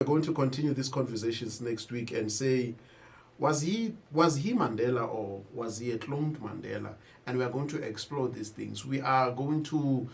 We're going to continue these conversations next week and say, was he Mandela or was he a cloned Mandela? And we are going to explore these things. We are going to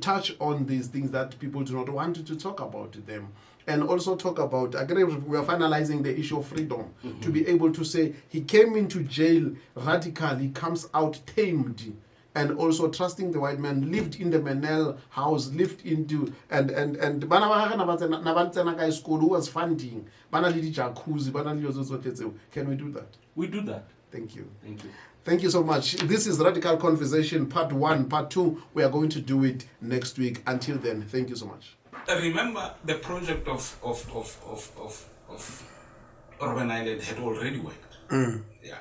touch on these things that people do not want to talk about them. And also talk about, again, we are finalizing the issue of freedom. To be able to say, he came into jail radical, he comes out tamed, and also trusting the white man, lived in the Manel house, lived into, and Bana school who was funding, Bana Lidi Jacuzzi, Bana Lidi. Can we do that? We do that. Thank you. Thank you. Thank you so much. This is Radical Conversation Part 1. Part 2, we are going to do it next week. Until then, thank you so much. Remember, the project of Robben Island had already worked. Yeah.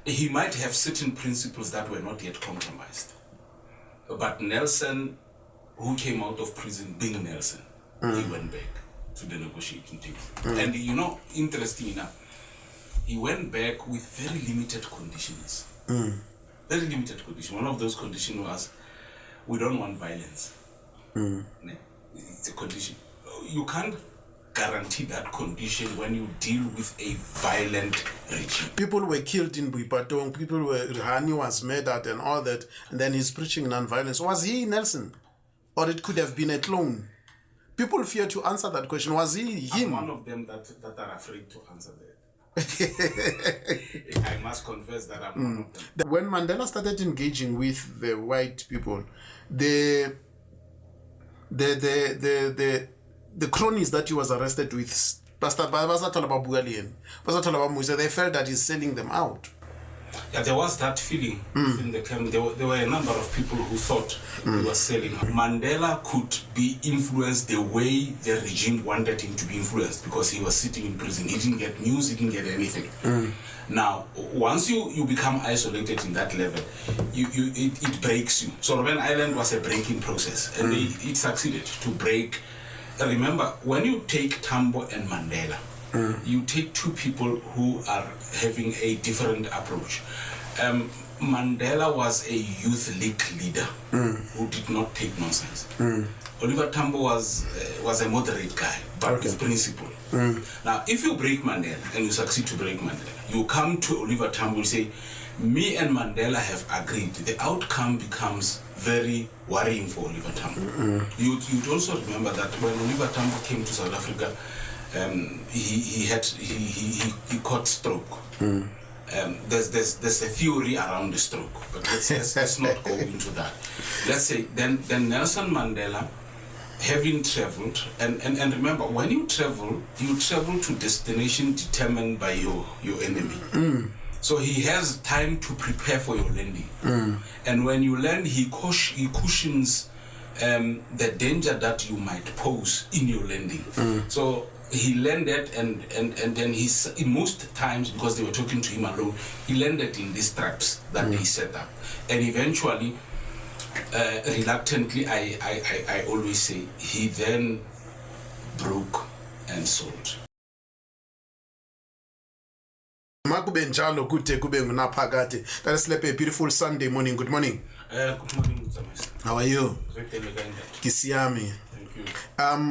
He might have certain principles that were not yet compromised. But Nelson, who came out of prison being Nelson, he went back to the negotiating table. And interesting enough, he went back with very limited conditions. Very limited conditions. One of those conditions was, we don't want violence. It's a condition. You can't guarantee that condition when you deal with a violent regime. People were killed in Buipatong, Hani was murdered and all that, and then he's preaching non-violence. Was he Nelson? Or it could have been a clone? People fear to answer that question. Was he him? I'm one of them that are afraid to answer that. I must confess that I'm one of them. When Mandela started engaging with the white people, the cronies that he was arrested with, they felt that he's selling them out. Yeah, there was that feeling in the camp. There were a number of people who thought he was selling. Mandela could be influenced the way the regime wanted him to be influenced because he was sitting in prison. He didn't get news, he didn't get anything. Now, once you become isolated in that level, it breaks you. So Robben Island was a breaking process, and it succeeded to break. Remember, when you take Tambo and Mandela, you take two people who are having a different approach. Mandela was a youth league leader who did not take nonsense. Oliver Tambo was a moderate guy, but with principle. Now, if you break Mandela and you succeed to break Mandela, you come to Oliver Tambo and say, me and Mandela have agreed. The outcome becomes very worrying for Oliver Tambo. You'd also remember that when Oliver Tambo came to South Africa, he caught stroke. There's a theory around the stroke, but let's not go into that. Let's say then Nelson Mandela, having traveled, and remember, when you travel to destination determined by your enemy. So he has time to prepare for your landing. And when you land, he cushions the danger that you might pose in your landing. So he landed and then in most times, because they were talking to him alone, he landed in these traps that they set up. And eventually, reluctantly, I always say, he then broke and sold. Let us sleep a beautiful Sunday morning. Good morning. Good morning, How are you? Kisiami.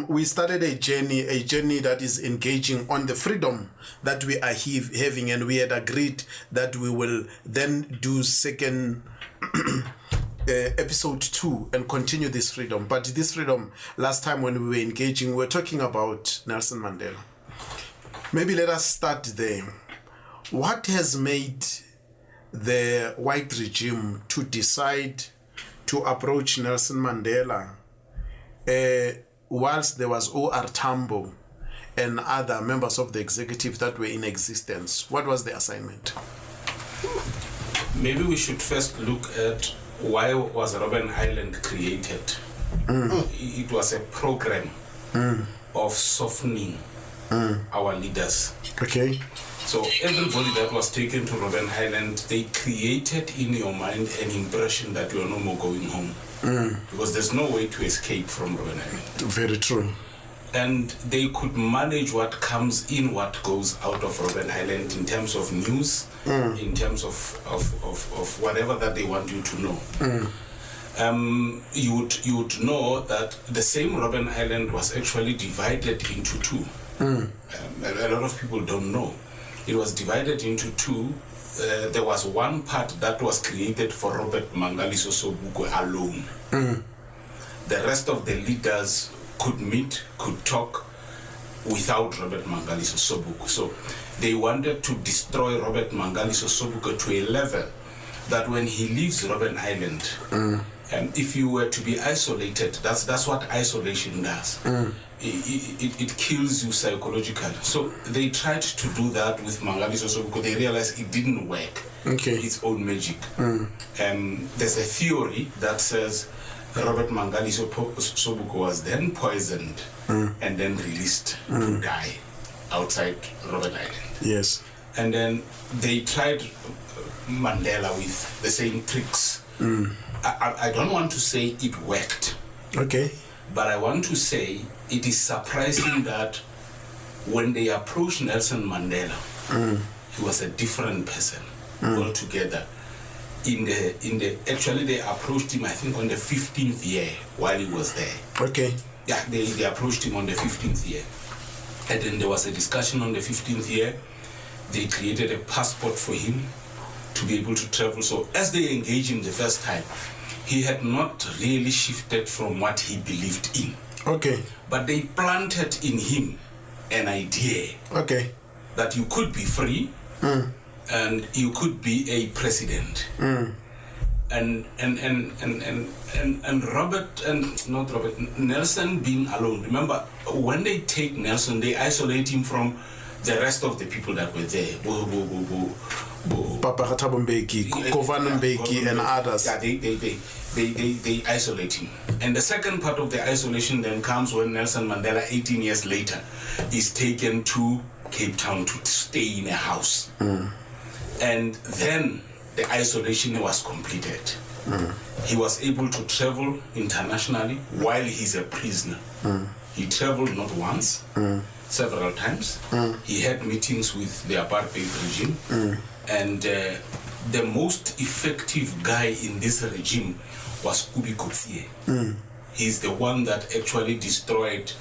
We started a journey that is engaging on the freedom that we are having, and we had agreed that we will then do second episode 2 and continue this freedom. But this freedom, last time when we were engaging, we were talking about Nelson Mandela. Maybe let us start there. What has made the white regime to decide to approach Nelson Mandela whilst there was O.R. Tambo and other members of the executive that were in existence? What was the assignment? Maybe we should first look at why was Robben Island created. It was a program of softening our leaders. Okay. So everybody that was taken to Robben Island, they created in your mind an impression that you are no more going home. Because there's no way to escape from Robben Island. Very true. And they could manage what comes in, what goes out of Robben Island in terms of news, in terms of whatever that they want you to know. you would know that the same Robben Island was actually divided into two. A lot of people don't know. It was divided into two. There was one part that was created for Robert Mangaliso Sobukwe alone. The rest of the leaders could meet, could talk without Robert Mangaliso Sobukwe. So they wanted to destroy Robert Mangaliso Sobukwe to a level that when he leaves Robben Island, if you were to be isolated, that's what isolation does. It kills you psychologically. So they tried to do that with Mangaliso Sobukwe. They realized it didn't work. Its own magic. There's a theory that says Robert Mangaliso Sobukwe was then poisoned and then released to die outside Robben Island. Yes. And then they tried Mandela with the same tricks. I don't want to say it worked. Okay. But I want to say it is surprising that when they approached Nelson Mandela, he was a different person altogether. Actually they approached him, I think, on the 15th year while he was there. Okay. Yeah, they approached him on the 15th year. And then there was a discussion on the 15th year. They created a passport for him to be able to travel. So as they engaged him the first time, he had not really shifted from what he believed in. Okay. But they planted in him an idea that you could be free and you could be a president. And Nelson being alone. Remember, when they take Nelson, they isolate him from the rest of the people that were there. Papa Thabo Mbeki, Kovana Mbeki, and others. Yeah, they isolate him. And the second part of the isolation then comes when Nelson Mandela, 18 years later, is taken to Cape Town to stay in a house. And then the isolation was completed. He was able to travel internationally while he's a prisoner. He traveled not once, several times. He had meetings with the apartheid regime. And the most effective guy in this regime was Kubi Kotsie. He's the one that actually destroyed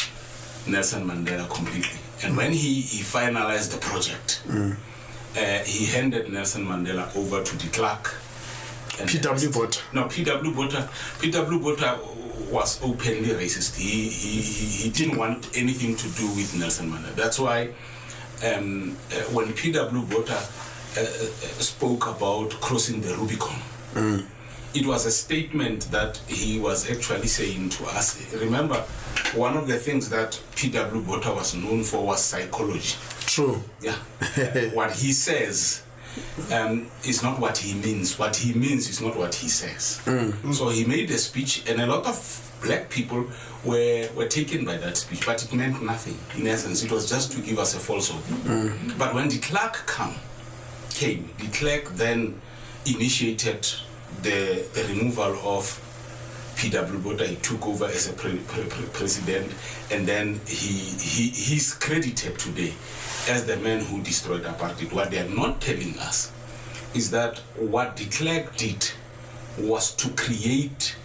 Nelson Mandela completely. And when he finalized the project, he handed Nelson Mandela over to de Klerk. P.W. Botha. No, P.W. Botha. P.W. Botha was openly racist. He didn't want anything to do with Nelson Mandela. That's why when P.W. Botha spoke about crossing the Rubicon, it was a statement that he was actually saying to us. Remember, one of the things that P.W. Botha was known for was psychology. True. Yeah. What he says is not what he means. What he means is not what he says. So he made a speech, and a lot of black people were taken by that speech, but it meant nothing. In essence, it was just to give us a false hope. But when de Klerk came, de Klerk then initiated the removal of P.W. Botha. He took over as a president, and then he's credited today as the man who destroyed apartheid. What they are not telling us is that what de Klerk did was to create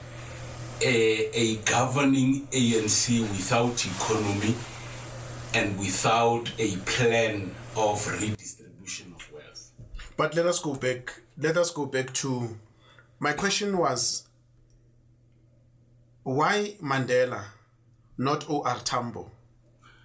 a governing ANC without economy and without a plan of redistribution of wealth. But let us go back to my question was, why Mandela, not O.R. Tambo,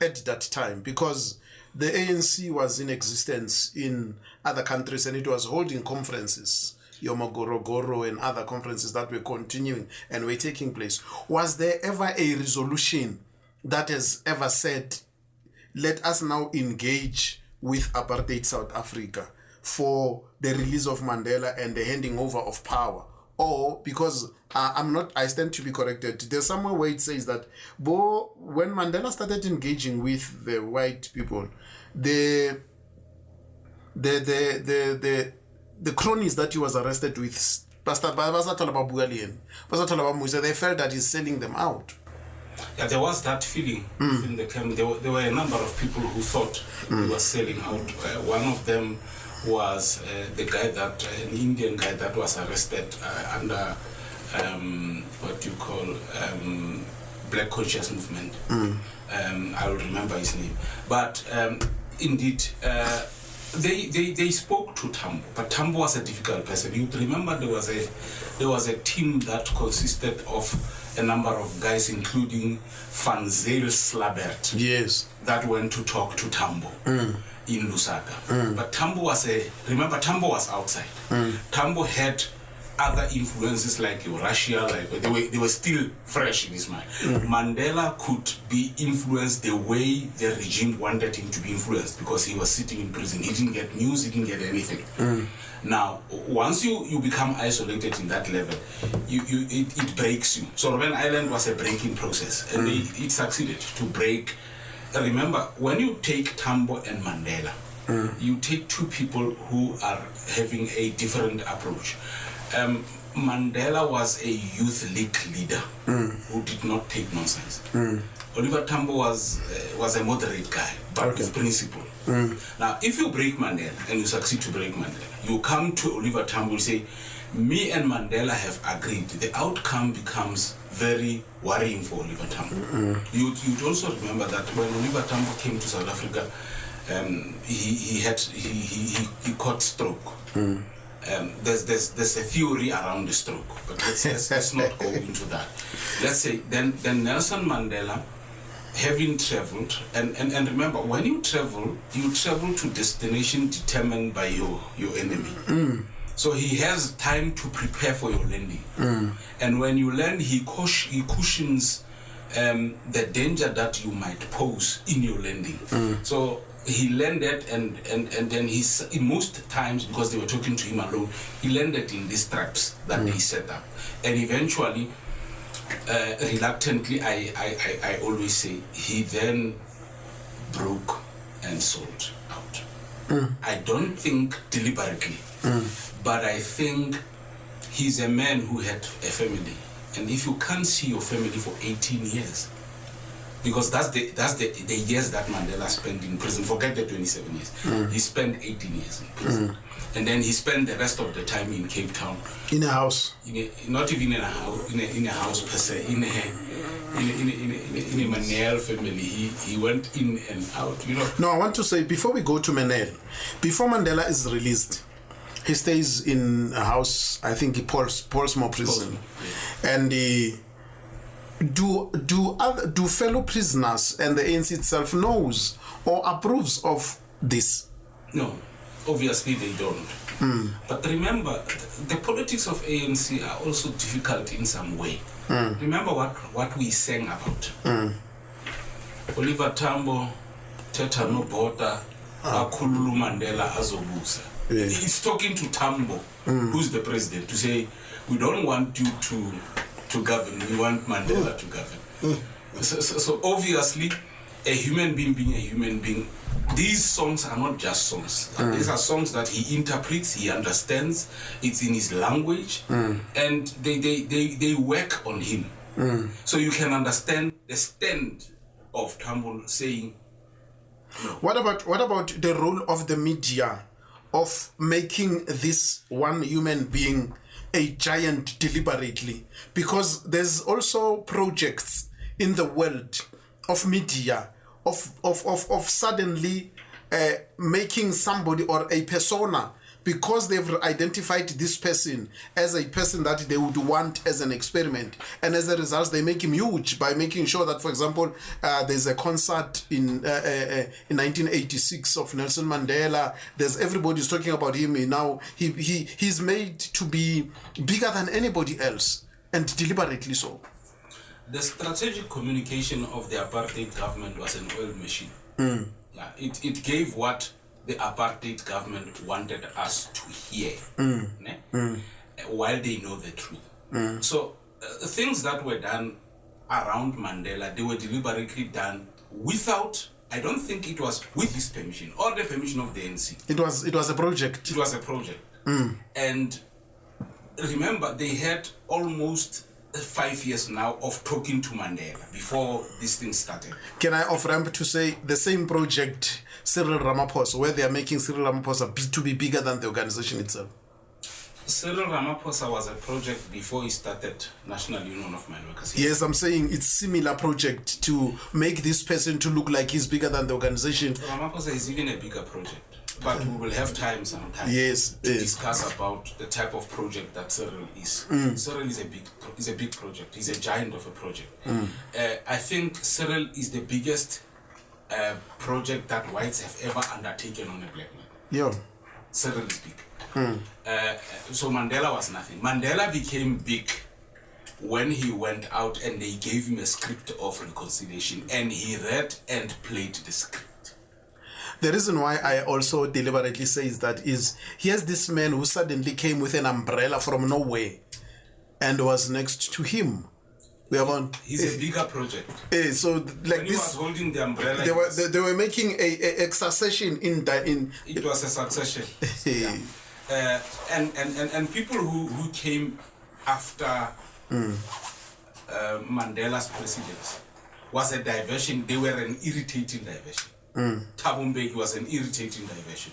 at that time? Because the ANC was in existence in other countries and it was holding conferences, Yomogorogoro and other conferences that were continuing and were taking place. Was there ever a resolution that has ever said, let us now engage with apartheid South Africa for the release of Mandela and the handing over of power? Or, because I stand to be corrected, there's somewhere where it says that when Mandela started engaging with the white people, the cronies that he was arrested with, they felt that he's selling them out. Yeah, there was that feeling in the camp. There were a number of people who thought he was selling out. One of them was the guy an Indian guy that was arrested under what you call Black Conscious Movement. I will remember his name. But indeed, they spoke to Tambo, but Tambo was a difficult person. You remember there was a team that consisted of a number of guys, including Van Zyl Slabert. Yes. That went to talk to Tambo in Lusaka. But Tambo was Tambo was outside. Tambo had other influences like Russia, like they were still fresh in his mind. Mandela could be influenced the way the regime wanted him to be influenced because he was sitting in prison. He didn't get news, he didn't get anything. Now, once you become isolated in that level, it breaks you. So Robben Island was a breaking process, and it succeeded to break. Remember, when you take Tambo and Mandela, you take two people who are having a different approach. Mandela was a youth league leader who did not take nonsense. Oliver Tambo was a moderate guy, but with principle. Now, if you break Mandela and you succeed to break Mandela, you come to Oliver Tambo and say, me and Mandela have agreed. The outcome becomes very worrying for Oliver Tambo. You'd also remember that when Oliver Tambo came to South Africa, he caught stroke. There's a theory around the stroke, but let's not go into that. Let's say then Nelson Mandela, having traveled, and remember, when you travel to destination determined by your enemy. So he has time to prepare for your landing. And when you land, he cushions the danger that you might pose in your landing. So he landed, and then in most times, because they were talking to him alone, he landed in these traps that they set up. And eventually, reluctantly, I always say, he then broke and sold out. I don't think deliberately, but I think he's a man who had a family. And if you can't see your family for 18 years, because that's the years that Mandela spent in prison. Forget the 27 years. He spent 18 years in prison. And then he spent the rest of the time in Cape Town. In a house. Not even in a house, in a house per se. In a Manel family. He went in and out, No, I want to say, before we go to Manel, before Mandela is released, he stays in a house, I think, Paulsmoor prison. And do fellow prisoners and the ANC itself knows or approves of this? No, obviously they don't. But remember, the politics of ANC are also difficult in some way. Remember what we sang about. Oliver Tambo, Teta no Bota, Akululu Mandela azobusa. It's talking to Tambo, who's the president, to say, we don't want you to govern, we want Mandela to govern. So obviously, a human being being a human being, these songs are not just songs. These are songs that he interprets, he understands, it's in his language, and they work on him. So you can understand the stand of Tambo saying, no. What about the role of the media of making this one human being a giant deliberately? Because there's also projects in the world of media of suddenly making somebody or a persona, because they've identified this person as a person that they would want as an experiment, and as a result they make him huge by making sure that, for example, there's a concert in 1986 of Nelson Mandela. There's everybody's talking about him now. He's made to be bigger than anybody else, and deliberately so. The strategic communication of the apartheid government was an oil machine. Yeah, it gave what the apartheid government wanted us to hear, while they know the truth. So things that were done around Mandela, they were deliberately done without, I don't think it was with his permission or the permission of the ANC. It was a project. It was a project. And remember, they had almost 5 years now of talking to Mandela before this thing started. Can I off-ramp to say the same project, Cyril Ramaphosa, where they are making Cyril Ramaphosa to be bigger than the organization itself? Cyril Ramaphosa was a project before he started National Union of Mine Workers. Yes, I'm saying it's similar project to make this person to look like he's bigger than the organization. Ramaphosa is even a bigger project, but we will have time sometime Yes, to yes. discuss about the type of project that Cyril is. Cyril is a big project. He's a giant of a project. I think Cyril is the biggest project that whites have ever undertaken on a black man. Yeah. Cyril is big. So Mandela was nothing. Mandela became big when he went out and they gave him a script of reconciliation, and he read and played the script. The reason why I also deliberately say is that is here's this man who suddenly came with an umbrella from nowhere and was next to him. We have on. He's a bigger project. So like when he this, was holding the umbrella, they were making a succession in. It was a succession. Yeah. And people who came after Mandela's presidency was a diversion. They were an irritating diversion. Thabo Mbeki was an irritating diversion.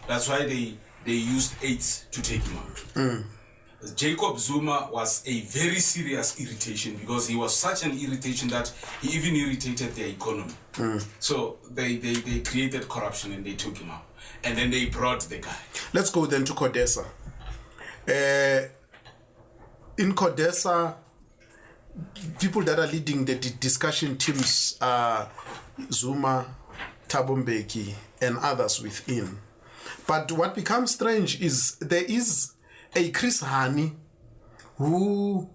That's why they used AIDS to take him out. Jacob Zuma was a very serious irritation because he was such an irritation that he even irritated their economy. So they created corruption and they took him out. And then they brought the guy. Let's go then to CODESA. In CODESA, people that are leading the discussion teams are Zuma, Thabo Mbeki, and others within. But what becomes strange is there is a Chris Hani who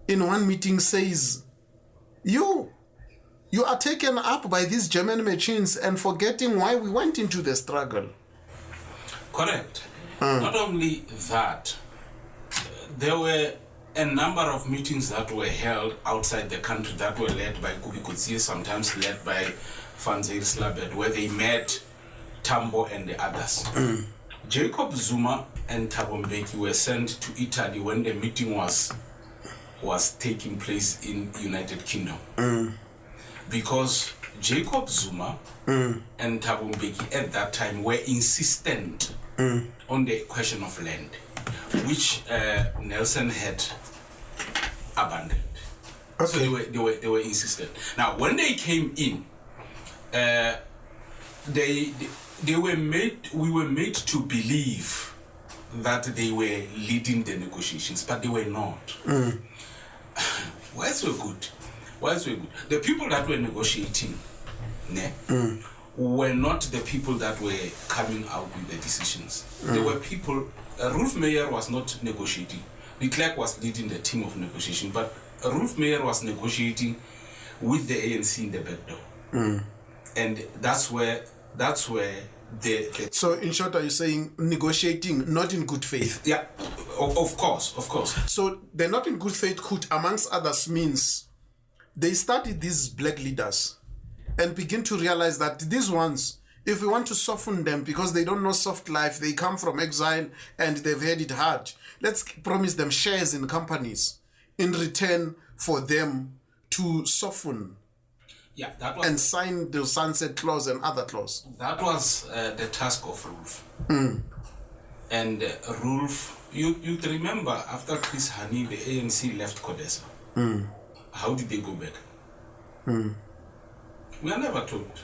in one meeting says, you are taken up by these German machines and forgetting why we went into the struggle. Correct. Not only that, there were a number of meetings that were held outside the country that were led by Kubi Kutsie, sometimes led by Fanzeil Slabet, where they met Tambo and the others. Jacob Zuma and Thabo Mbeki were sent to Italy when the meeting was taking place in United Kingdom. Because Jacob Zuma and Thabo Mbeki at that time were insistent on the question of land, which Nelson had abandoned. Okay. So they were insistent. Now, when they came in, we were made to believe that they were leading the negotiations, but they were not. Why so good? The people that were negotiating were not the people that were coming out with the decisions. There were people, Rolf Meyer was not negotiating. De Klerk was leading the team of negotiation, but Rolf Meyer was negotiating with the ANC in the back door. And that's where the So in short, are you saying negotiating not in good faith? Yeah, of course. So they're not in good faith could, amongst others, means they studied these black leaders and begin to realize that these ones, if we want to soften them because they don't know soft life, they come from exile and they've had it hard, let's promise them shares in companies in return for them to soften. Yeah, that was, and sign the sunset clause and other clause. That was the task of Rolf. And Rolf, you remember after Chris Hani, the ANC left CODESA. How did they go back? We are never told.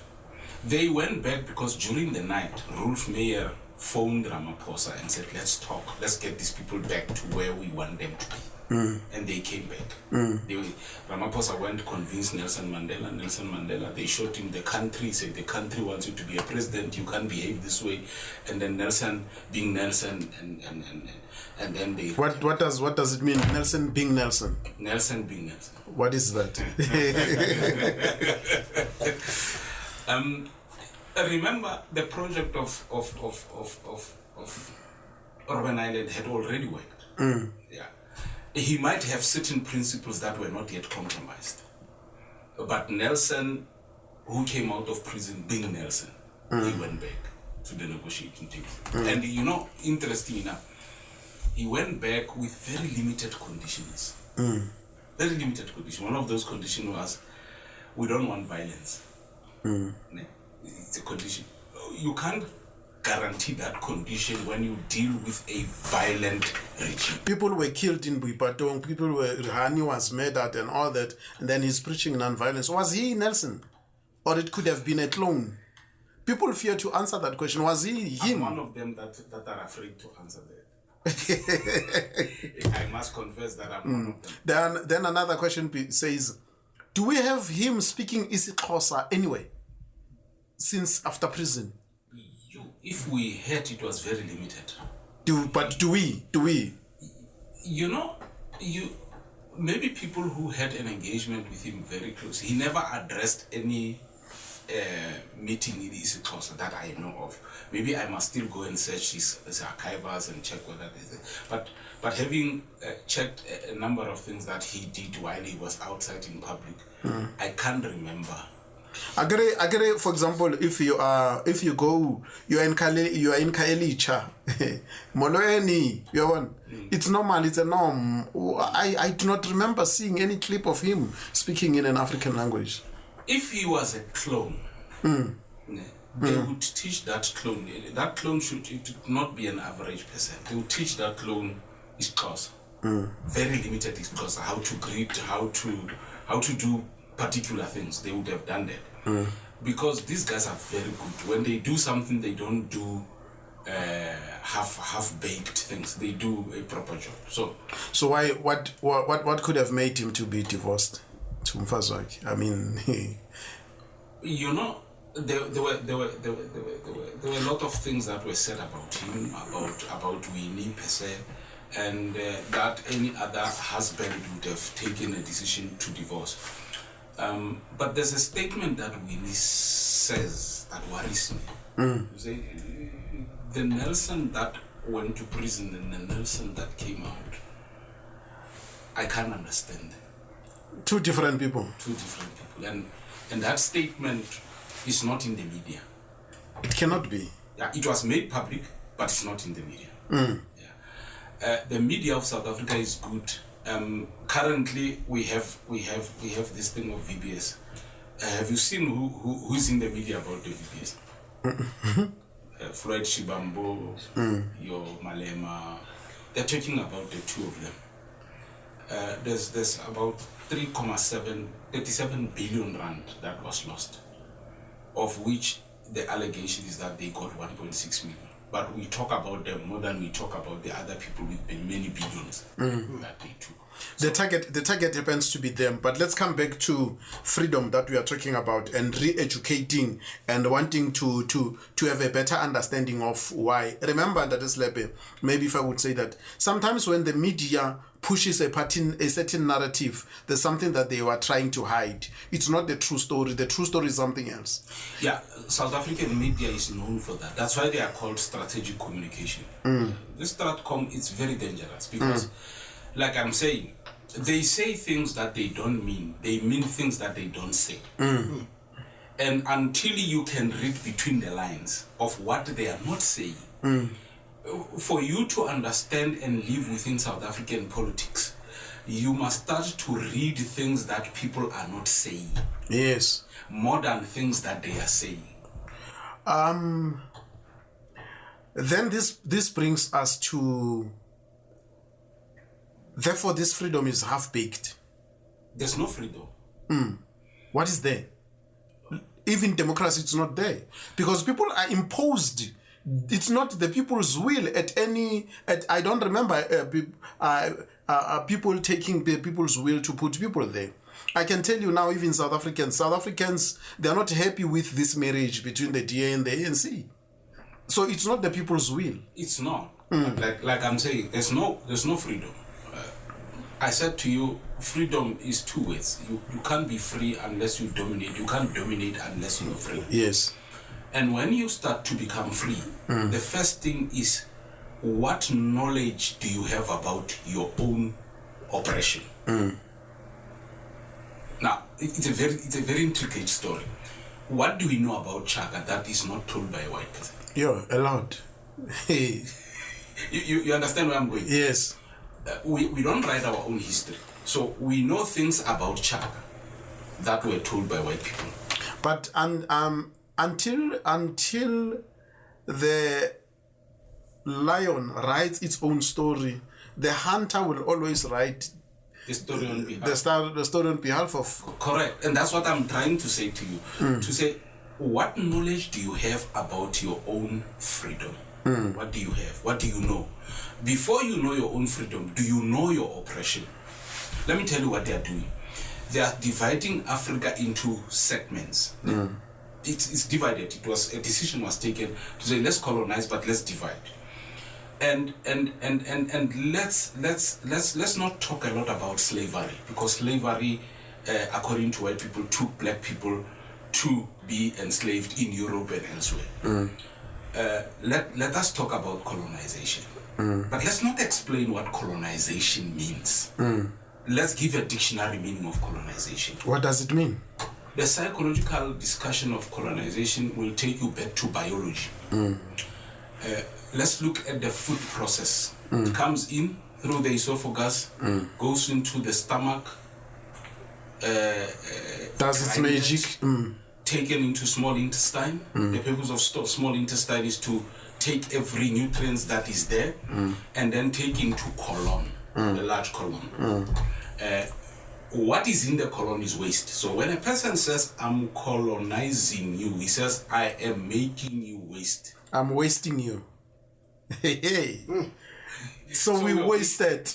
They went back because during the night, Rolf Meyer phoned Ramaphosa and said, let's talk. Let's get these people back to where we want them to be. And they came back. Ramaphosa went to convince Nelson Mandela. They showed him the country, said the country wants you to be a president, you can't behave this way. And then Nelson being Nelson and then they... What does it mean, Nelson being Nelson? Nelson being Nelson. What is that? Remember the project of Robben Island had already worked. Yeah. He might have certain principles that were not yet compromised. But Nelson, who came out of prison being Nelson, he went back to the negotiating table. And interesting enough, he went back with very limited conditions. Very limited conditions. One of those conditions was, we don't want violence. It's a condition. You can't guarantee that condition when you deal with a violent regime. People were killed in Buipatong, Hani was murdered and all that, and then he's preaching non-violence. Was he Nelson? Or it could have been a clone? People fear to answer that question. Was he him? I'm one of them that are afraid to answer that. I must confess that I'm one of them. Then another question says, do we have him speaking isiXhosa anyway, since after prison? If we had, it was very limited. Do we? You know, maybe people who had an engagement with him very close. He never addressed any meeting in isiXhosa that I know of. Maybe I must still go and search his archives and check whether there's but having checked a number of things that he did while he was outside in public, I can't remember. Agree, for example, if you are in Kaelicha, Moloeni, it's normal, it's a norm. I do not remember seeing any clip of him speaking in an African language. If he was a clone, they would teach that clone. That clone should not be an average person. They would teach that clone isiXhosa. Very limited isiXhosa, how to greet, how to do particular things. They would have done that. Because these guys are very good. When they do something, they don't do half-baked things. They do a proper job. So why? What could have made him to be divorced? To Mfazwaki? I mean, you know, there were a lot of things that were said about him, about Winnie per se, and that any other husband would have taken a decision to divorce. But there's a statement that Winnie says that worries me. You say, the Nelson that went to prison and the Nelson that came out, I can't understand. Two different people. And that statement is not in the media. It cannot be. Yeah, it was made public, but it's not in the media. Yeah. The media of South Africa is good. Currently, we have this thing of VBS. Have you seen who's in the media about the VBS? Floyd Shibambo, Yo Malema. They're talking about the two of them. There's about 37 billion rand that was lost, of which the allegation is that they got 1.6 million. But we talk about them more than we talk about the other people with many billions that they took. The target happens to be them. But let's come back to freedom that we are talking about, and re-educating and wanting to have a better understanding of why. Remember that is maybe if I would say that sometimes when the media pushes a certain narrative, there's something that they were trying to hide. It's not the true story. The true story is something else. Yeah, South African media is known for that. That's why they are called strategic communication. This Stratcom is very dangerous because, like I'm saying, they say things that they don't mean. They mean things that they don't say. And until you can read between the lines of what they are not saying, for you to understand and live within South African politics, you must start to read things that people are not saying. Yes. More than things that they are saying. Then this brings us to, therefore this freedom is half-baked. There's no freedom. What is there? Even democracy, it's not there. Because people are imposed. It's not the people's will I don't remember people taking the people's will to put people there. I can tell you now, even South Africans, they are not happy with this marriage between the DA and the ANC. So it's not the people's will. It's not. Like I'm saying, there's no freedom. I said to you, freedom is two ways. You can't be free unless you dominate. You can't dominate unless you're free. Yes. And when you start to become free, the first thing is, what knowledge do you have about your own oppression? Now, it's a very intricate story. What do we know about Chaka that is not told by a white person? Yeah, a lot. You understand where I'm going? Yes. We don't write our own history. So we know things about Chaka that were told by white people. But until the lion writes its own story, the hunter will always write The story on behalf. the story on behalf of. Correct. And that's what I'm trying to say to you. To say, what knowledge do you have about your own freedom? What do you have? What do you know? Before you know your own freedom, do you know your oppression? Let me tell you what they are doing. They are dividing Africa into segments. It's divided. A decision was taken to say, let's colonize, but let's divide. And let's not talk a lot about slavery, because slavery, according to white people, took black people to be enslaved in Europe and elsewhere. Let us talk about colonization. But let's not explain what colonization means. Let's give a dictionary meaning of colonization. What does it mean? The psychological discussion of colonization will take you back to biology. Let's look at the food process. It comes in through the esophagus, goes into the stomach, Does its magic. Taken into small intestine. The purpose of small intestine is to take every nutrient that is there and then take into colon, the large colon. What is in the colon is waste. So when a person says, I'm colonizing you, he says, I am making you waste. I'm wasting you. Hey. So we wasted.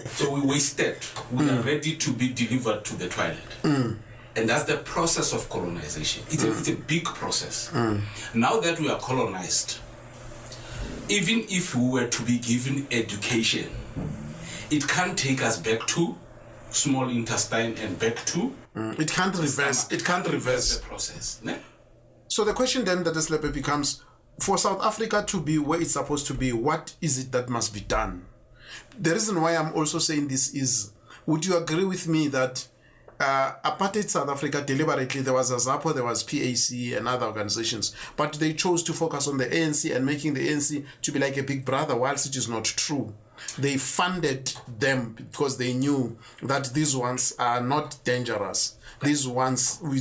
So we wasted. We are ready to be delivered to the toilet. And that's the process of colonization. It's a big process. Now that we are colonized, even if we were to be given education, it can't take us back to small intestine and back to it can't reverse. It can't reverse the process. Ne? So the question then that is becomes, for South Africa to be where it's supposed to be, what is it that must be done? The reason why I'm also saying this is, would you agree with me that apartheid South Africa, deliberately, there was a ZAPO, there was PAC and other organizations, but they chose to focus on the ANC and making the ANC to be like a big brother, whilst it is not true. They funded them because they knew that these ones are not dangerous. These ones, we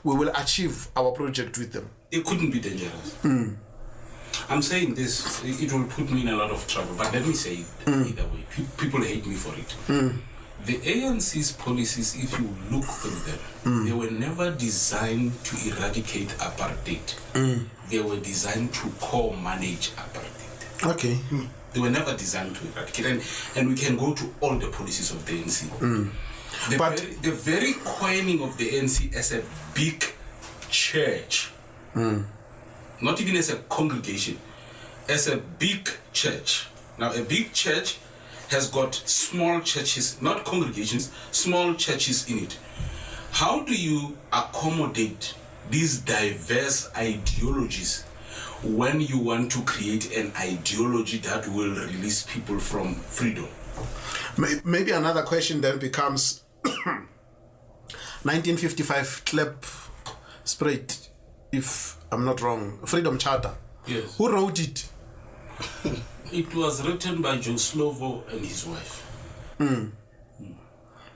will achieve our project with them. It couldn't be dangerous. I'm saying this, it will put me in a lot of trouble, but let me say it either way. People hate me for it. The ANC's policies, if you look through them, they were never designed to eradicate apartheid. They were designed to co-manage apartheid. Okay. They were never designed to eradicate. And we can go to all the policies of the ANC. The very coining of the ANC as a big church, not even as a congregation, as a big church. Now, a big church has got small churches, not congregations, small churches in it. How do you accommodate these diverse ideologies when you want to create an ideology that will release people from freedom? Maybe another question then becomes 1955 Klep spread, if I'm not wrong, Freedom Charter. Yes. Who wrote it? It was written by Joe Slovo and his wife.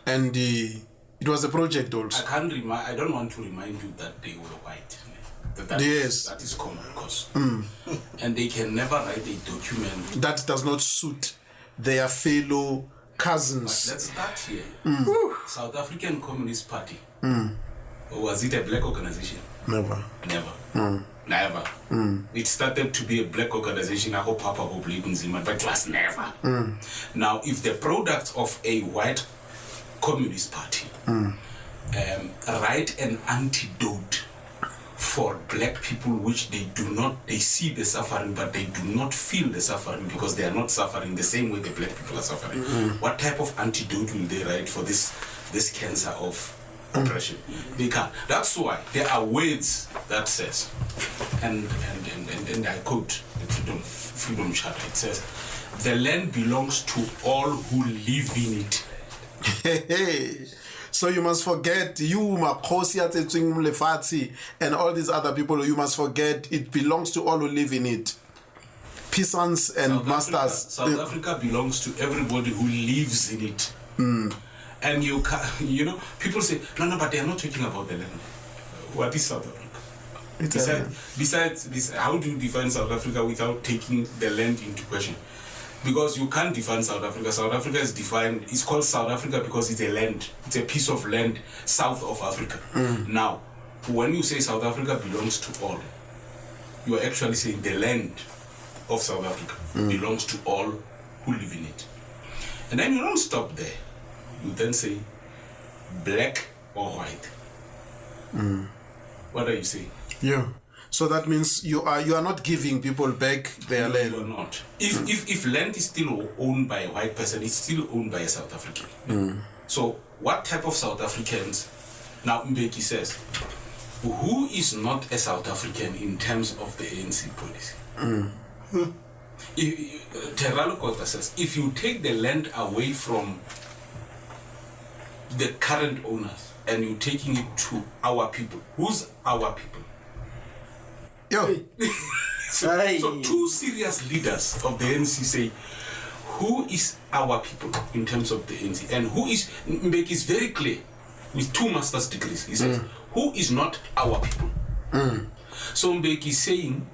And it was a project also. I don't want to remind you that they were white. That is common cause. And they can never write a document that does not suit their fellow cousins. But let's start here. South African Communist Party. Was it a black organization? Never. Never. It started to be a black organization. I hope Papa will believe in Zima, but it was never. Now, if the product of a white communist party write an antidote for black people, which they see the suffering, but they do not feel the suffering because they are not suffering the same way the black people are suffering. What type of antidote will they write for this cancer of oppression? They can't. That's why there are words that says, and I quote the Freedom Charter. It says, "The land belongs to all who live in it." So you must forget, you Makhosi Lefatsi and all these other people, you must forget it belongs to all who live in it. Peasants and masters. South Africa belongs to everybody who lives in it. And you know, people say, no, but they are not talking about the land. What is South Africa? Besides this, how do you define South Africa without taking the land into question? Because you can't define South Africa. South Africa is defined, it's called South Africa because it's a land, it's a piece of land south of Africa. Now, when you say South Africa belongs to all, you are actually saying the land of South Africa belongs to all who live in it. And then you don't stop there. You then say black or white. What are you saying? Yeah. So that means you are not giving people back their land. You are not. If land is still owned by a white person, it's still owned by a South African. So what type of South Africans? Now Mbeki says, who is not a South African in terms of the ANC policy? Terralo Costa says, if you take the land away from the current owners and you're taking it to our people, who's our people? So two serious leaders of the ANC say, who is our people in terms of the ANC? And who is, Mbeki is very clear, with 2 master's degrees. He says, who is not our people? So Mbeki is saying,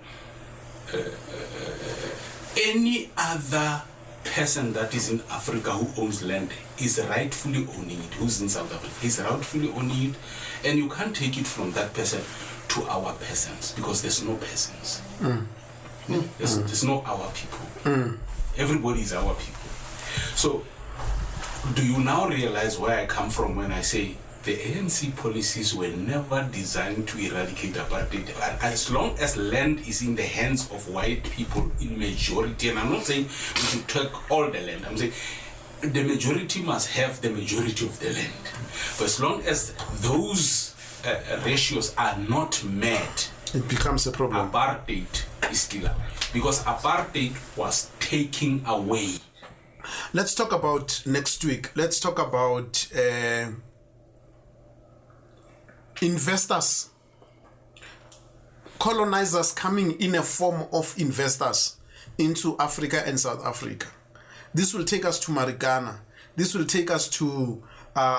any other person that is in Africa who owns land is rightfully owning it. Who's in South Africa? He's rightfully owning it, and you can't take it from that person to our persons because there's no persons. There's no our people. Everybody is our people. So, do you now realize where I come from when I say the ANC policies were never designed to eradicate apartheid? As long as land is in the hands of white people in majority, and I'm not saying we should take all the land, I'm saying the majority must have the majority of the land. But as long as those ratios are not met, it becomes a problem. Apartheid is still alive because apartheid was taken away. Let's talk about next week. Let's talk about investors, colonizers coming in a form of investors into Africa and South Africa. This will take us to Marikana. This will take us to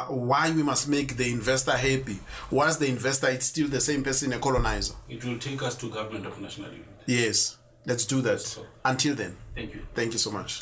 why we must make the investor happy. Was the investor, it's still the same person, a colonizer. It will take us to government of national unity. Yes, let's do that. So, until then, thank you. Thank you so much.